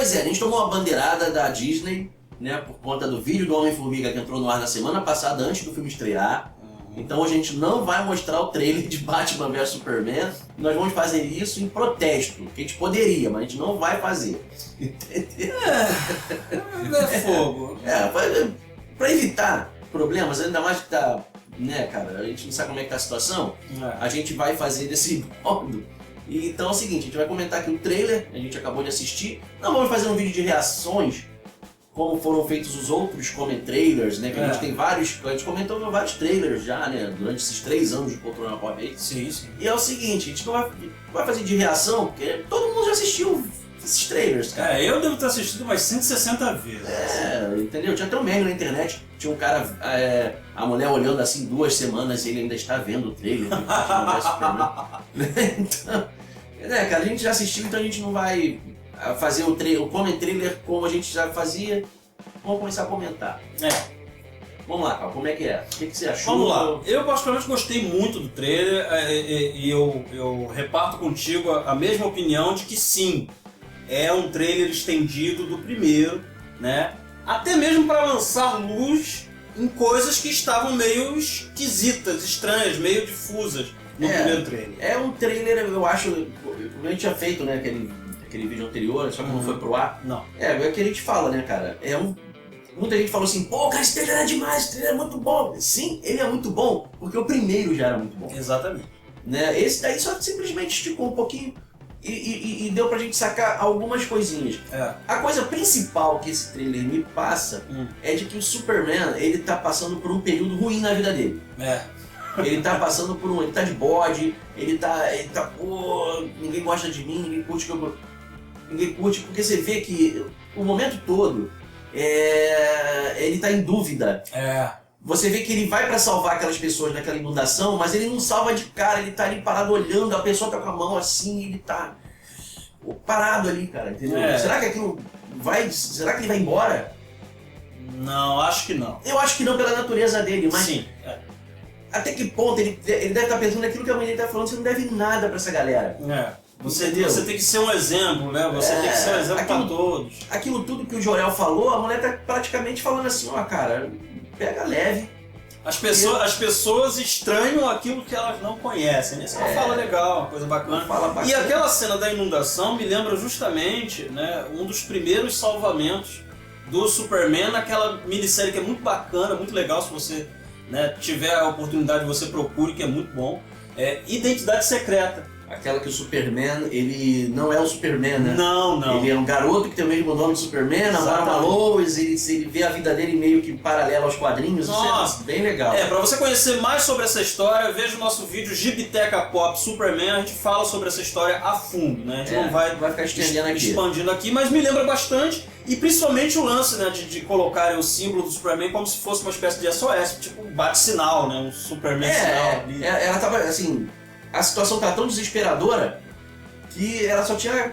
Pois é, a gente tomou uma bandeirada da Disney, né, por conta do vídeo do Homem-Formiga que entrou no ar na semana passada, antes do filme estrear. Então a gente não vai mostrar o trailer de Batman vs Superman. Nós vamos fazer isso em protesto, que a gente poderia, mas a gente não vai fazer. Entendeu? É fogo. Pra evitar problemas, ainda mais que tá, né, cara, a gente não sabe como é que tá a situação, a gente vai fazer desse modo. E então é o seguinte, a gente vai comentar aqui o trailer, a gente acabou de assistir. Não vamos fazer um vídeo de reações, como foram feitos os outros trailers, né? Que a gente tem vários, a gente comentou vários trailers já, né? Durante esses 3 anos de Poltrona Pop. Sim. E é o seguinte, a gente não vai fazer de reação, porque todo mundo já assistiu esses trailers, cara. Eu devo ter assistido umas 160 vezes. Entendeu? Tinha até um meme na internet, tinha um cara, a mulher olhando assim 2 semanas e ele ainda está vendo o trailer. Então, cara, a gente já assistiu, então a gente não vai fazer o comment trailer como a gente já fazia. Vamos começar a comentar. Vamos lá, Carl, como é que é? O que você achou? Vamos lá. Eu particularmente gostei muito do trailer e eu reparto contigo a mesma opinião de que sim, é um trailer estendido do primeiro, né? Até mesmo para lançar luz em coisas que estavam meio esquisitas, estranhas, meio difusas no primeiro trailer. É um trailer, eu acho, a gente tinha feito, né, aquele vídeo anterior, só que não foi pro ar. Não. É o que a gente fala, né, cara? Muita gente falou assim, pô, cara, esse trailer é demais, esse trailer é muito bom. Sim, ele é muito bom, porque o primeiro já era muito bom. Exatamente. Né? Esse daí só simplesmente esticou um pouquinho e deu pra gente sacar algumas coisinhas. A coisa principal que esse trailer me passa é de que o Superman, ele tá passando por um período ruim na vida dele. Ele tá passando por ele tá de bode, ele tá, pô, ninguém gosta de mim, ninguém curte, porque você vê que o momento todo ele tá em dúvida. Você vê que ele vai pra salvar aquelas pessoas daquela inundação, mas ele não salva de cara, ele tá ali parado olhando, a pessoa tá com a mão assim, ele tá parado ali, cara, entendeu? Será que aquilo será que ele vai embora? Não, acho que não. Eu acho que não pela natureza dele, mas sim. Até que ponto ele deve estar pensando naquilo que a mãe dele tá falando, você não deve nada pra essa galera. Você tem que ser um exemplo, né? Você tem que ser um exemplo pra todos. Aquilo tudo que o Jor-El falou, a mulher tá praticamente falando assim, cara, pega leve. As pessoas estranham aquilo que elas não conhecem, né? Isso é uma fala legal, uma coisa bacana. E aquela cena da inundação me lembra justamente, né, um dos primeiros salvamentos do Superman naquela minissérie que é muito bacana, muito legal, se você, né, tiver a oportunidade, você procure, que é muito bom. Identidade Secreta. Aquela que o Superman, ele não é o Superman, né? Não. Ele é um garoto que tem o mesmo nome do Superman, namora uma Lois, ele vê a vida dele meio que paralela aos quadrinhos. Nossa. Isso é bem legal. Pra você conhecer mais sobre essa história, veja o nosso vídeo Gibiteca Pop Superman, a gente fala sobre essa história a fundo, né? A gente não vai ficar expandindo aqui, mas me lembra bastante, e principalmente o lance, né, de colocar o símbolo do Superman como se fosse uma espécie de SOS, tipo um bate-sinal, né? Um Superman sinal ali. Ela tava assim, a situação estava tão desesperadora que ela só tinha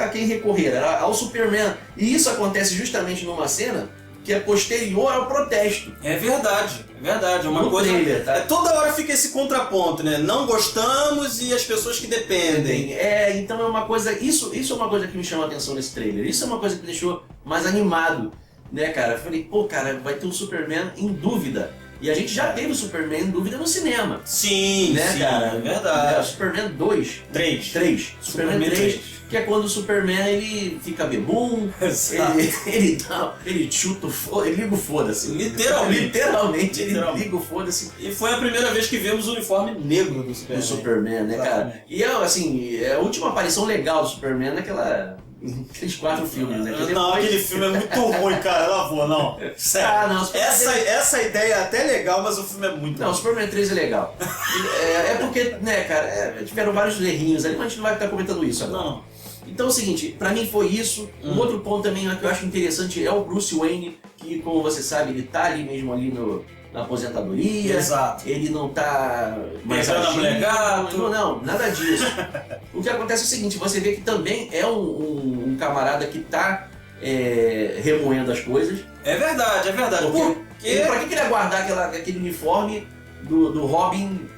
a quem recorrer, era ao Superman. E isso acontece justamente numa cena que é posterior ao protesto. É verdade. É uma coisa. Trailer, tá? Toda hora fica esse contraponto, né? Não gostamos e as pessoas que dependem. Então é uma coisa. Isso é uma coisa que me chamou a atenção nesse trailer. Isso é uma coisa que me deixou mais animado, né, cara? Eu falei, pô, cara, vai ter um Superman em dúvida. E a gente já teve o Superman em dúvida no cinema. Sim, né, cara? É verdade. Superman 2. 3. Superman 3. Que é quando o Superman ele fica bebum, ele chuta o foda, ele liga o foda-se. Literalmente ele liga o foda-se. E foi a primeira vez que vemos o uniforme negro do Superman. Do Superman, né, cara? E assim, a última aparição legal do Superman aqueles 4 filmes, né? Não, aquele filme é muito ruim, cara. Não. Sério. Essa ideia é até legal, mas o filme é muito ruim. Não, o Superman 3 é legal. Porque, né, cara, tiveram vários errinhos ali, mas a gente não vai ficar comentando isso agora. Não. Então é o seguinte, pra mim foi isso. Um outro ponto também que eu acho interessante é o Bruce Wayne, que como você sabe, ele tá ali mesmo ali na aposentadoria. Exato. Ele não tá mais agindo. Não, nada disso. O que acontece é o seguinte, você vê que também é um camarada que tá remoendo as coisas. É verdade. Pra que ele ia guardar aquele uniforme do Robin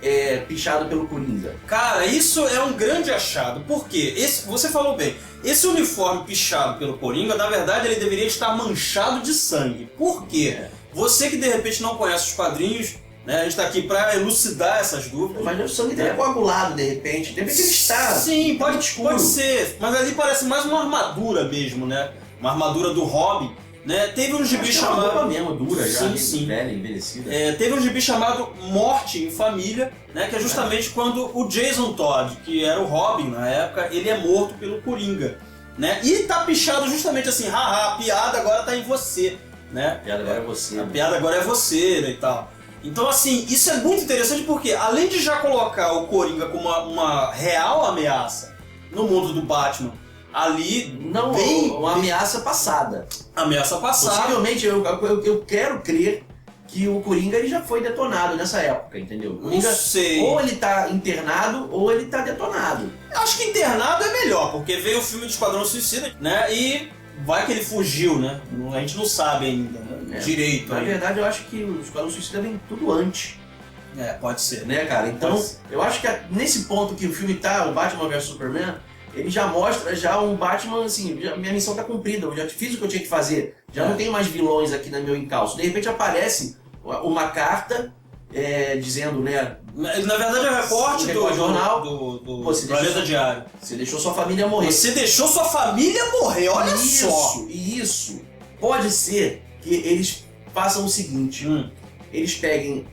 pichado pelo Coringa. Cara, isso é um grande achado. Por quê? Você falou bem. Esse uniforme pichado pelo Coringa, na verdade, ele deveria estar manchado de sangue. Por quê? Você que de repente não conhece os quadrinhos, né, a gente está aqui para elucidar essas dúvidas. Mas o sangue dele é coagulado de repente. De repente ele está. Sim, pode ser. Mas ali parece mais uma armadura mesmo, né? Uma armadura do Robin. Né? Teve um gibi chamado. É uma mesmo, dura já, sim. velha, envelhecida. Teve um gibi chamado Morte em Família, né? Que é justamente quando o Jason Todd, que era o Robin na época, ele é morto pelo Coringa. Né? E tá pichado justamente assim, haha, a piada agora tá em você. Né? A piada agora é você. A piada agora é você, né, e tal. Então, assim, isso é muito interessante porque, além de já colocar o Coringa como uma real ameaça no mundo do Batman, ali... Não, uma ameaça passada. Ameaça passada. Possivelmente, eu quero crer que o Coringa ele já foi detonado nessa época, entendeu? O Coringa, não sei. Ou ele tá internado, ou ele tá detonado. Eu acho que internado é melhor, porque veio o filme do Esquadrão Suicida, né? E vai que ele fugiu, né? A gente não sabe ainda, né? Direito. Na verdade, eu acho que o Esquadrão Suicida vem tudo antes. Pode ser. Né, cara? Então, eu acho que nesse ponto que o filme tá, o Batman vs Superman, ele já mostra já um Batman, assim, minha missão tá cumprida, eu já fiz o que eu tinha que fazer, já não tem mais vilões aqui no meu encalço. De repente aparece uma carta dizendo, né... Na verdade é o reporte do jornal do Planeta Diário. Você deixou sua família morrer. Você deixou sua família morrer, olha só! Isso pode ser que eles façam o seguinte, eles peguem,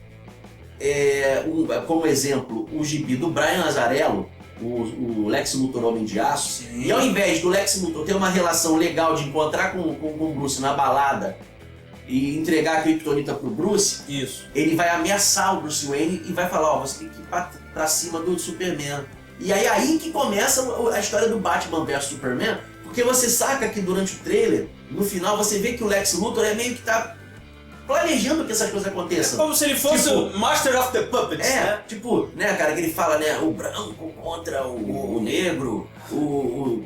como exemplo, o gibi do Brian Azzarello, o Lex Luthor Homem de Aço, sim. E ao invés do Lex Luthor ter uma relação legal de encontrar com o Bruce na balada e entregar a Kryptonita pro Bruce, ele vai ameaçar o Bruce Wayne e vai falar, você tem que ir pra cima do Superman. E aí que começa a história do Batman vs Superman, porque você saca que durante o trailer, no final, você vê que o Lex Luthor meio que tá planejando que essas coisas aconteçam. É como se ele fosse o Master of the Puppets, né? Tipo, né, cara, que ele fala, né, o branco contra o negro,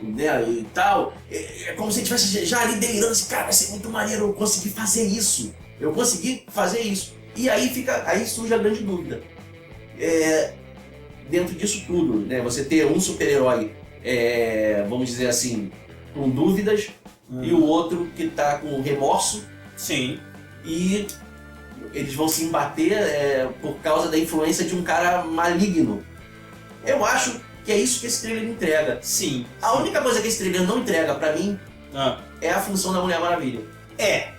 né, e tal. É como se ele estivesse já ali delirando, assim, cara, vai ser muito maneiro eu conseguir fazer isso. Eu consegui fazer isso. E aí surge a grande dúvida. Dentro disso tudo, né, você ter um super-herói, vamos dizer assim, com dúvidas, e o outro que tá com remorso. Sim. E eles vão se embater por causa da influência de um cara maligno. Eu acho que é isso que esse trailer entrega. Sim. A única coisa que esse trailer não entrega pra mim é a função da Mulher Maravilha.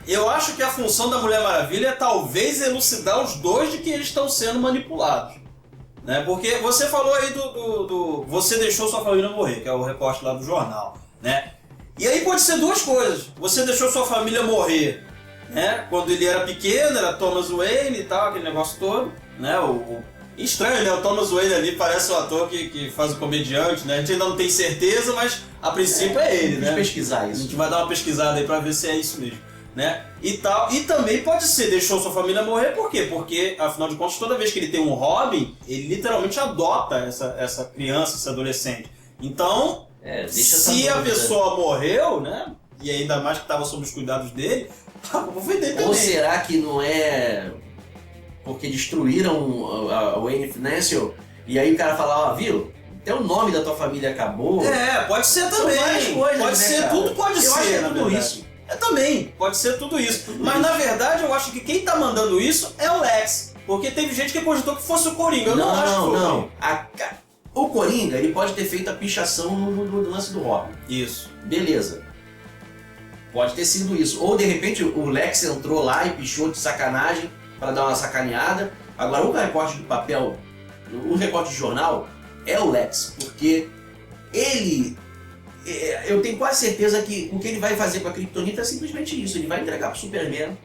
Eu acho que a função da Mulher Maravilha é talvez elucidar os dois de que eles estão sendo manipulados. Né? Porque você falou aí do Você Deixou Sua Família Morrer, que é o recorte lá do jornal. Né? E aí pode ser duas coisas. Você deixou sua família morrer, né? Quando ele era pequeno, era Thomas Wayne e tal, aquele negócio todo, né? Estranho, né? O Thomas Wayne ali parece o ator que faz o comediante, né? A gente ainda não tem certeza, mas a princípio é ele, né? Pesquisar isso. A gente vai dar uma pesquisada aí pra ver se é isso mesmo, né? E tal. E também pode ser, deixou sua família morrer, por quê? Porque, afinal de contas, toda vez que ele tem um Robin, ele literalmente adota essa criança, esse adolescente. Então, se a pessoa morreu, né? E ainda mais que estava sob os cuidados dele, vou vender também. Ou será que não é porque destruíram a Wayne Financial e aí o cara fala, viu? Até o nome da tua família acabou. Pode ser também. São várias coisas, pode ser, cara? tudo pode ser. Eu acho que é tudo isso. Também, pode ser tudo isso. Mas na verdade eu acho que quem tá mandando isso é o Lex. Porque teve gente que cogitou que fosse o Coringa. Eu não acho que foi. Não. O Coringa, ele pode ter feito a pichação no lance do Robin. Isso. Beleza. Pode ter sido isso. Ou de repente o Lex entrou lá e pichou de sacanagem para dar uma sacaneada. Agora o recorte do papel, o recorte de jornal é o Lex, porque ele... Eu tenho quase certeza que o que ele vai fazer com a Kryptonita é simplesmente isso. Ele vai entregar pro Superman.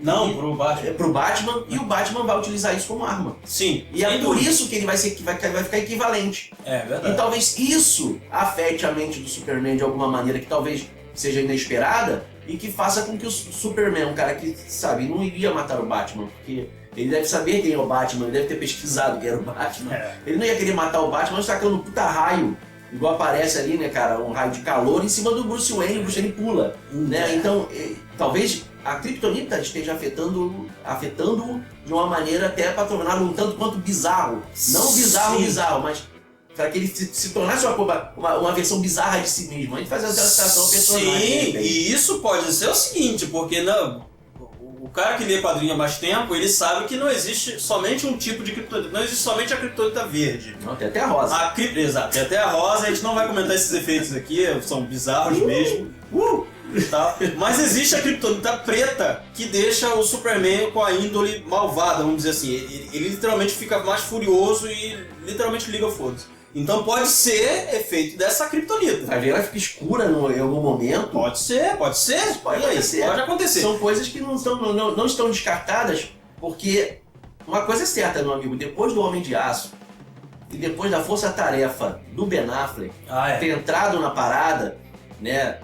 Não, pro Batman. Pro Batman, e o Batman vai utilizar isso como arma. Sim. E é por isso que ele vai ficar equivalente. É verdade. E talvez isso afete a mente do Superman de alguma maneira que talvez seja inesperada e que faça com que o Superman, um cara que, sabe, não iria matar o Batman, porque ele deve saber quem é o Batman, ele deve ter pesquisado quem era o Batman. Ele não ia querer matar o Batman sacando um puta raio igual aparece ali, né, cara, um raio de calor em cima do Bruce Wayne, o Bruce Wayne pula, né? Então, talvez a Kryptonita esteja afetando de uma maneira até para torná-lo um tanto quanto bizarro. Não bizarro, mas para que ele se tornasse uma versão bizarra de si mesmo. A gente faz a adaptação ao personagem. Sim, e isso pode ser o seguinte, porque o cara que lê quadrinho há mais tempo, ele sabe que não existe somente um tipo de Kryptonita, não existe somente a Kryptonita verde. Não, tem até a rosa. Exato, tem até a rosa, a gente não vai comentar esses efeitos aqui, são bizarros mesmo. Tá? Mas existe a Kryptonita preta que deixa o Superman com a índole malvada, vamos dizer assim. Ele literalmente fica mais furioso e literalmente liga o foda-se. Então pode ser efeito dessa Kryptonita. Vai ver, ela fica escura em algum momento. Pode ser. Pode acontecer. São coisas que não estão descartadas, porque uma coisa é certa, meu amigo, depois do Homem de Aço e depois da força-tarefa do Ben Affleck ter entrado na parada, né?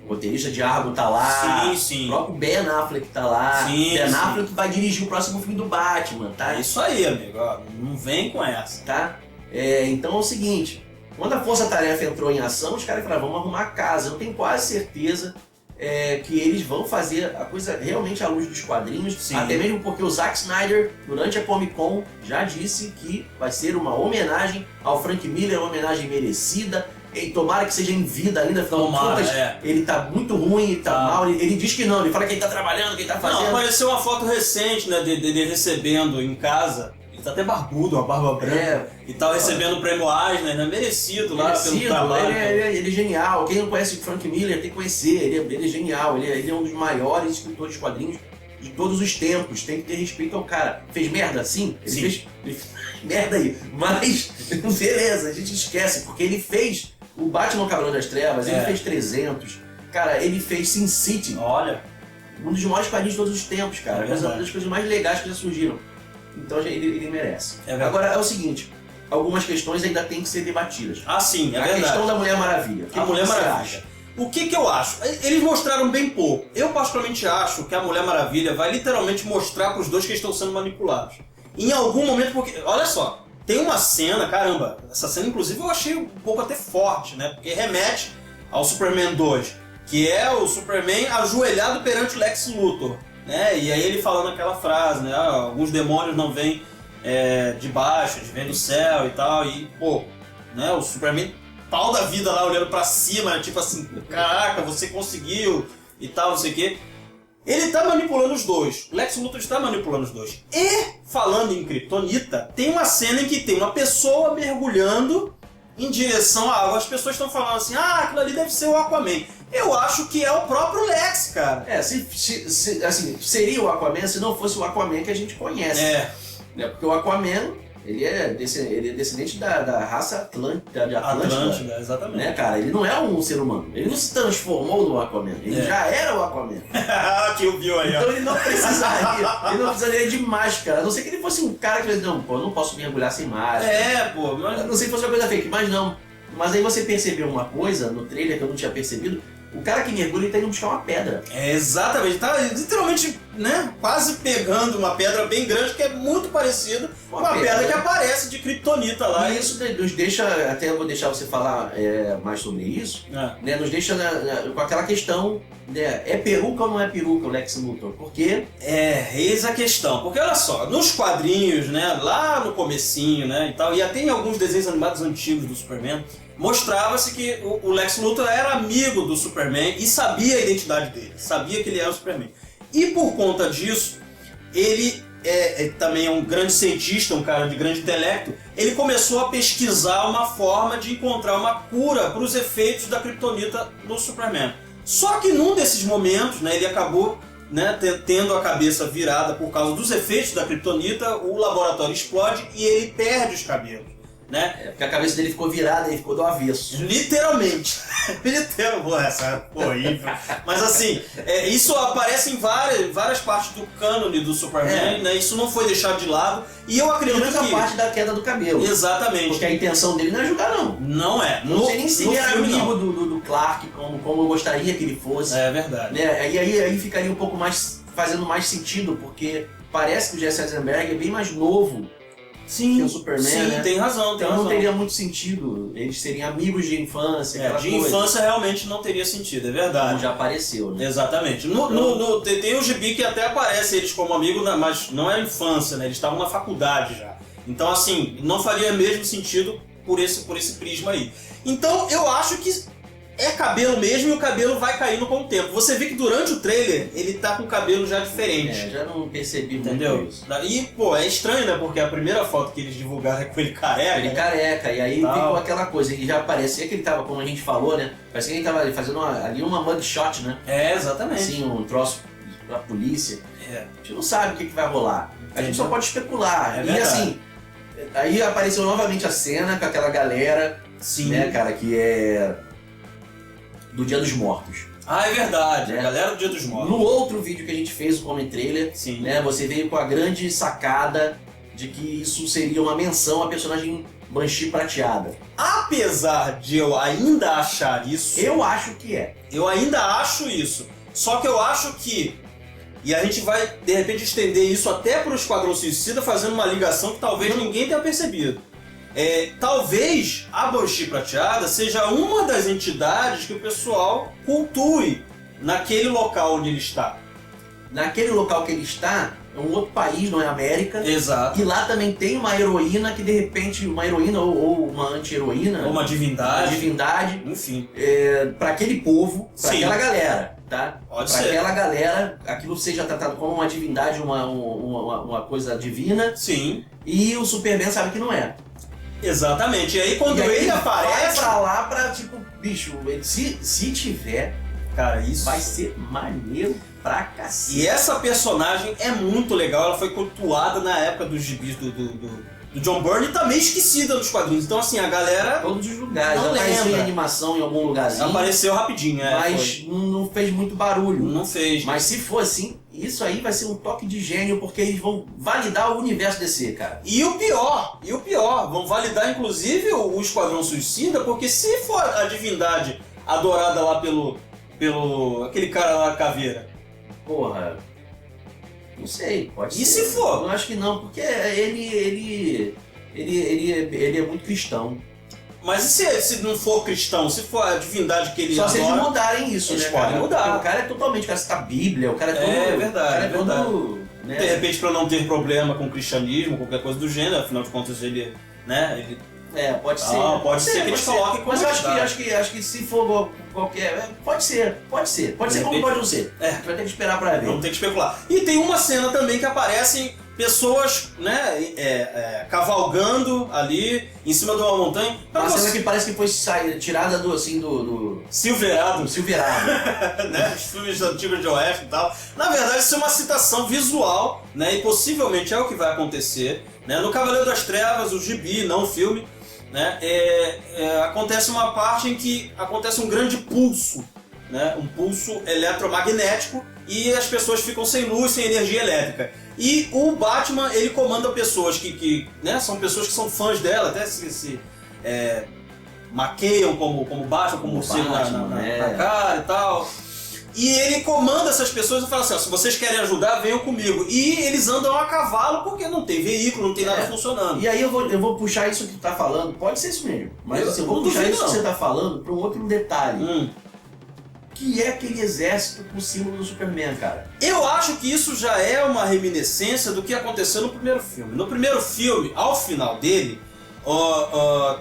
O roteirista de Argo tá lá, sim. O próprio Ben Affleck tá lá. Ben Affleck vai dirigir o próximo filme do Batman, tá? É isso aí, amigo. Não vem com essa. Tá? Então é o seguinte, quando a Força Tarefa entrou em ação, os caras falaram, vamos arrumar a casa. Eu tenho quase certeza que eles vão fazer a coisa realmente à luz dos quadrinhos. Sim. Até mesmo porque o Zack Snyder, durante a Comic Con, já disse que vai ser uma homenagem ao Frank Miller, uma homenagem merecida. E tomara que seja em vida ainda, afinal de contas, ele tá muito ruim, tá mal. Ele diz que não, ele fala que ele tá trabalhando, que ele tá fazendo. Não, apareceu uma foto recente, né, dele recebendo em casa. Ele tá até barbudo, uma barba branca. E tal, recebendo o prêmio Eisner, né? Merecido lá pelo trabalho. Ele é genial. Quem não conhece o Frank Miller tem que conhecer. Ele é genial. Ele é um dos maiores escritores de quadrinhos de todos os tempos. Tem que ter respeito ao cara. Fez merda? Sim. Ele fez merda aí. Mas, beleza, a gente esquece. Porque ele fez o Batman Cavaleiro das Trevas, ele fez 300. Cara, ele fez Sin City. Olha. Um dos maiores quadrinhos de todos os tempos, cara. Uma das coisas mais legais que já surgiram. Então ele merece. Agora é o seguinte, algumas questões ainda têm que ser debatidas. Sim, é verdade. A questão da Mulher Maravilha. A Mulher Maravilha. O que eu acho? Eles mostraram bem pouco. Eu particularmente acho que a Mulher Maravilha vai literalmente mostrar para os dois que estão sendo manipulados. Em algum momento, porque, olha só, tem uma cena, caramba, essa cena inclusive eu achei um pouco até forte, né? Porque remete ao Superman 2, que é o Superman ajoelhado perante o Lex Luthor. Né? E aí ele falando aquela frase, né? Alguns demônios não vêm de baixo, eles vêm do céu e tal, e pô, né? O Superman pau da vida lá olhando pra cima, tipo assim, caraca, você conseguiu e tal, não sei o quê. Ele tá manipulando os dois, o Lex Luthor está manipulando os dois. E, falando em Kryptonita, tem uma cena em que tem uma pessoa mergulhando em direção à água. As pessoas estão falando assim, aquilo ali deve ser o Aquaman. Eu acho que é o próprio Lex, cara. Assim, seria o Aquaman se não fosse o Aquaman que a gente conhece. Porque o Aquaman, ele é descendente da raça Atlântida. Atlântida, exatamente. Né, cara? Ele não é um ser humano. Ele não se transformou no Aquaman. Ele já era o Aquaman. Que o viu aí, ó. Então ele não precisaria de máscara. A não ser que ele fosse um cara que falasse, não, pô, eu não posso mergulhar sem máscara. Mas... A não ser que fosse uma coisa fake, mas não. Mas aí você percebeu uma coisa no trailer que eu não tinha percebido. O cara que mergulha, ele tá indo buscar uma pedra. Exatamente, tá literalmente, né, quase pegando uma pedra bem grande que é muito parecida com a pedra que aparece de Kryptonita lá. E isso nos deixa, até eu vou deixar você falar mais sobre isso, né, nos deixa com aquela questão, né, é peruca ou não é peruca o Lex Luthor? Porque... eis a questão, porque olha só, nos quadrinhos, né, lá no comecinho, né, e tal, e até em alguns desenhos animados antigos do Superman, mostrava-se que o Lex Luthor era amigo do Superman e sabia a identidade dele, sabia que ele era o Superman. E por conta disso, ele também é um grande cientista, um cara de grande intelecto, ele começou a pesquisar uma forma de encontrar uma cura para os efeitos da Kryptonita do Superman. Só que num desses momentos, né, ele acabou, né, tendo a cabeça virada por causa dos efeitos da Kryptonita, o laboratório explode e ele perde os cabelos. Né? Porque a cabeça dele ficou virada e ficou do avesso. Literalmente. Essa é horrível. Mas assim, isso aparece em várias partes do cânone do Superman, né? Isso não foi deixado de lado. E eu acredito que... a parte da queda do cabelo. Exatamente. Porque a intenção dele não é ajudar, não. Não é. Não sei nem se ele era amigo do Clark, como eu gostaria que ele fosse. É verdade. Né? E aí ficaria um pouco mais... fazendo mais sentido, porque parece que o Jesse Eisenberg é bem mais novo que o Superman, sim, né? tem razão, então não teria muito sentido. Eles seriam amigos de infância, infância realmente não teria sentido, é verdade. Como já apareceu, né? Exatamente. Tem o gibi que até aparece eles como amigos, mas não é infância, né? Eles estavam na faculdade já. Então, assim, não faria mesmo sentido por esse prisma aí. Então, eu acho que é cabelo mesmo e o cabelo vai caindo com o tempo. Você vê que durante o trailer ele tá com o cabelo já diferente. Já não percebi entendeu? Muito isso. E, pô, é estranho, né? Porque a primeira foto que eles divulgaram é com ele careca. Ele careca, e aí ficou aquela coisa, ele já parecia que ele tava, como a gente falou, né? Parecia que ele tava fazendo ali uma mugshot, né? Exatamente. Assim, um troço pra polícia. A gente não sabe o que vai rolar. A gente só pode especular. E assim, aí apareceu novamente a cena com aquela galera, sim, né, cara, que é do Dia dos Mortos. É verdade, a galera do Dia dos Mortos. No outro vídeo que a gente fez, o Come Trailer, sim, né, você veio com a grande sacada de que isso seria uma menção à personagem Banshee prateada. Apesar de eu ainda achar isso... Eu acho que é. Eu ainda acho isso. Só que eu acho que... E a gente vai, de repente, estender isso até para o Esquadrão Suicida, fazendo uma ligação que talvez ninguém tenha percebido. Talvez a Banshee prateada seja uma das entidades que o pessoal cultue naquele local onde ele está. Naquele local que ele está, é um outro país, não é América. Exato. E lá também tem uma heroína que de repente, uma heroína ou uma anti-heroína. Ou uma divindade. Uma divindade. Enfim. Para aquele povo, para aquela galera, tá? Pode pra ser. Aquela galera, aquilo seja tratado como uma divindade, uma coisa divina. Sim. E o Superman sabe que não é. Exatamente. E aí quando ele aparece... vai pra lá pra, tipo, bicho, se tiver, cara, isso vai ser maneiro pra cacete. E essa personagem é muito legal, ela foi cultuada na época dos gibis do John Byrne e tá meio esquecida nos quadrinhos. Então, assim, a galera... Todos os lugares. Não apareceu lembra. Em animação em algum lugarzinho. Apareceu rapidinho, mas não fez muito barulho. Não fez. Mas se for assim, isso aí vai ser um toque de gênio, porque eles vão validar o universo DC, cara. E o pior, vão validar inclusive o Esquadrão Suicida, porque se for a divindade adorada lá pelo aquele cara lá, Caveira. Porra... Não sei, pode ser. E se for? Eu acho que não, porque ele é muito cristão. Mas e se não for cristão, se for a divindade que ele adora... Só se eles mudarem isso, eles né, podem cara? mudar. Porque o cara é totalmente, o cara cita a Bíblia, o cara é todo... É verdade, todo, né? De repente, pra não ter problema com o cristianismo, qualquer coisa do gênero, afinal de contas ele, né, pode ser. Pode ser que eles coloquem como mas acho que se for qualquer... Pode ser como pode não ser. A gente vai ter que esperar pra ver. Vamos ter que especular. E tem uma cena também que aparecem pessoas, né, cavalgando ali em cima de uma montanha. Uma cena que parece que foi tirada do Silverado. Né? Os filmes antigos de Oeste e tal. Na verdade, isso é uma citação visual, né, e possivelmente é o que vai acontecer. Né? No Cavaleiro das Trevas, o gibi, não o filme, né, acontece uma parte em que acontece um grande pulso, né, um pulso eletromagnético, e as pessoas ficam sem luz, sem energia elétrica. E o Batman, ele comanda pessoas que né, são pessoas que são fãs dela, até se maqueiam como Batman, como morcego na cara e tal. E ele comanda essas pessoas e fala assim, se vocês querem ajudar, venham comigo. E eles andam a cavalo porque não tem veículo, não tem nada funcionando. E aí eu vou puxar isso que tu tá falando, pode ser isso mesmo, mas assim, eu vou puxar isso que você tá falando para um outro detalhe. Que é aquele exército com o símbolo do Superman, cara. Eu acho que isso já é uma reminiscência do que aconteceu no primeiro filme. No primeiro filme, ao final dele,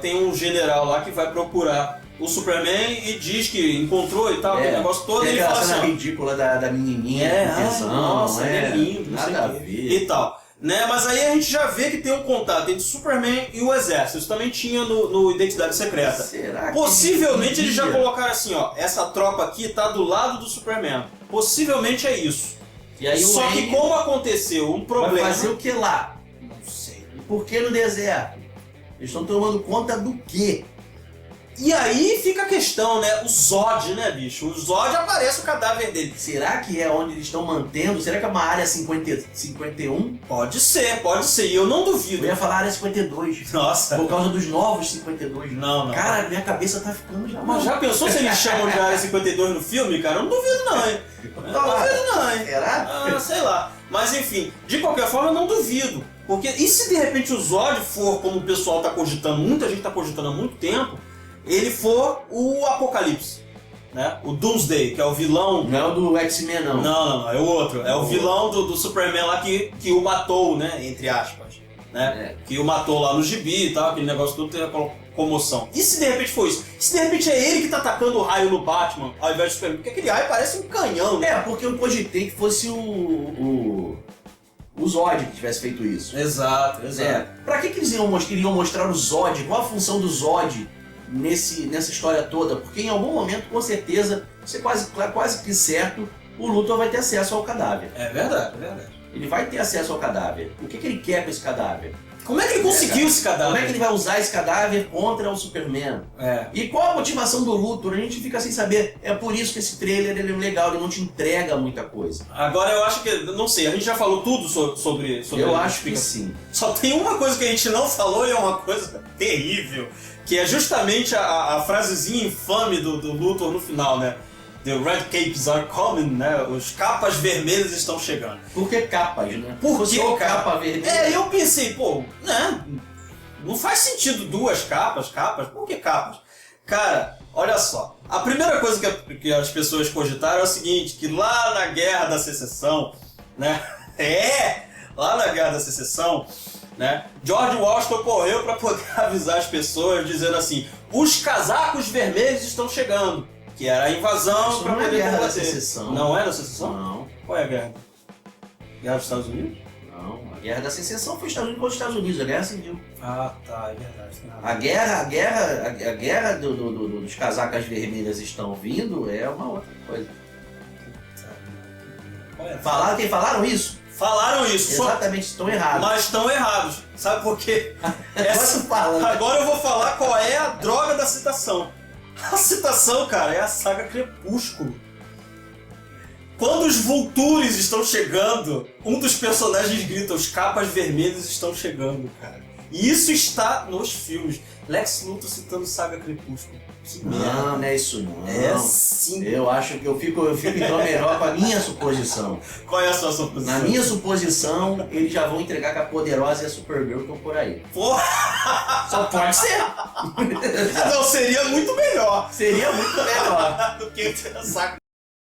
tem um general lá que vai procurar o Superman e diz que encontrou e tal, aquele negócio todo, e ele fala assim... ridícula da menininha, nossa, é lindo, nada a ver. E tal. Né? Mas aí a gente já vê que tem um contato entre o Superman e o Exército. Isso também tinha no Identidade Secreta. Será possivelmente eles já colocaram assim, essa tropa aqui tá do lado do Superman. Possivelmente é isso. E aí só que como aconteceu um problema... Vai fazer o que lá? Não sei. Por que no deserto? Eles estão tomando conta do quê? E aí fica a questão, né? O Zod, né, bicho? O Zod aparece o cadáver dele. Será que é onde eles estão mantendo? Será que é uma área 51? Pode ser. E eu não duvido. Eu ia falar área 52. Nossa. Por causa dos novos 52. Não. Cara, minha cabeça tá ficando já... Mas já pensou se eles chamam de área 52 no filme, cara? Eu não duvido não, hein? Será? Sei lá. Mas enfim, de qualquer forma eu não duvido. Porque e se de repente o Zod for, como o pessoal tá cogitando, muita gente tá cogitando há muito tempo, ele for o Apocalipse, né? O Doomsday, que é o vilão... Não é o do X-Men, não. Não, é o outro. É o vilão do Superman lá que o matou, né? Entre aspas. Né? Que o matou lá no gibi e tal, aquele negócio todo tem a comoção. E se de repente for isso? E se de repente é ele que tá atacando o raio no Batman, ao invés do Superman? Porque aquele raio parece um canhão, né? Porque eu cogitei que fosse o Zod que tivesse feito isso. Exato. Pra que eles iriam mostrar o Zod? Qual a função do Zod nessa história toda? Porque em algum momento, com certeza, isso é quase que certo, o Luthor vai ter acesso ao cadáver. É verdade. Ele vai ter acesso ao cadáver. O que ele quer com esse cadáver? Como é que ele conseguiu esse cadáver? Como é que ele vai usar esse cadáver contra o Superman? E qual a motivação do Luthor? A gente fica sem saber. É por isso que esse trailer ele é legal, ele não te entrega muita coisa. Agora eu acho que, não sei, a gente já falou tudo sobre eu acho que sim. Só tem uma coisa que a gente não falou e é uma coisa terrível, que é justamente a frasezinha infame do Luthor no final, né? The Red Capes are coming, né? Os capas vermelhas estão chegando. Por que capas, né? Por que capa vermelha? Eu pensei, né? Não faz sentido duas capas. Por que capas? Cara, olha só. A primeira coisa que as pessoas cogitaram é o seguinte, que lá na Guerra da Secessão, né? Lá na Guerra da Secessão, né? George Washington correu para poder avisar as pessoas, dizendo assim, os casacos vermelhos estão chegando. Que era a invasão para poder combater. Não é a Guerra da Secessão. Não é da Secessão? Não. Qual é a guerra? Guerra dos Estados Unidos? Não, a Guerra da Secessão foi Estados Unidos contra os Estados Unidos, a Guerra Civil. Ah, tá, é verdade. A guerra dos casacas vermelhas estão vindo é uma outra coisa. Falaram isso? Falaram isso. Exatamente, estão errados. Mas estão errados. Sabe por quê? Agora eu vou falar qual é a droga da citação. A citação, cara, é a saga Crepúsculo. Quando os Vultures estão chegando, um dos personagens grita, os capas vermelhas estão chegando, cara. E isso está nos filmes. Lex Luthor citando saga Crepúsculo. Que merda. Não é isso não. É sim. Eu acho que eu fico então melhor com a minha suposição. Qual é a sua suposição? Na minha suposição, eles já vão entregar que a Poderosa e a Supergirl estão por aí. Porra! Só pode ser. Não, seria muito melhor. Seria muito melhor. Do que a saga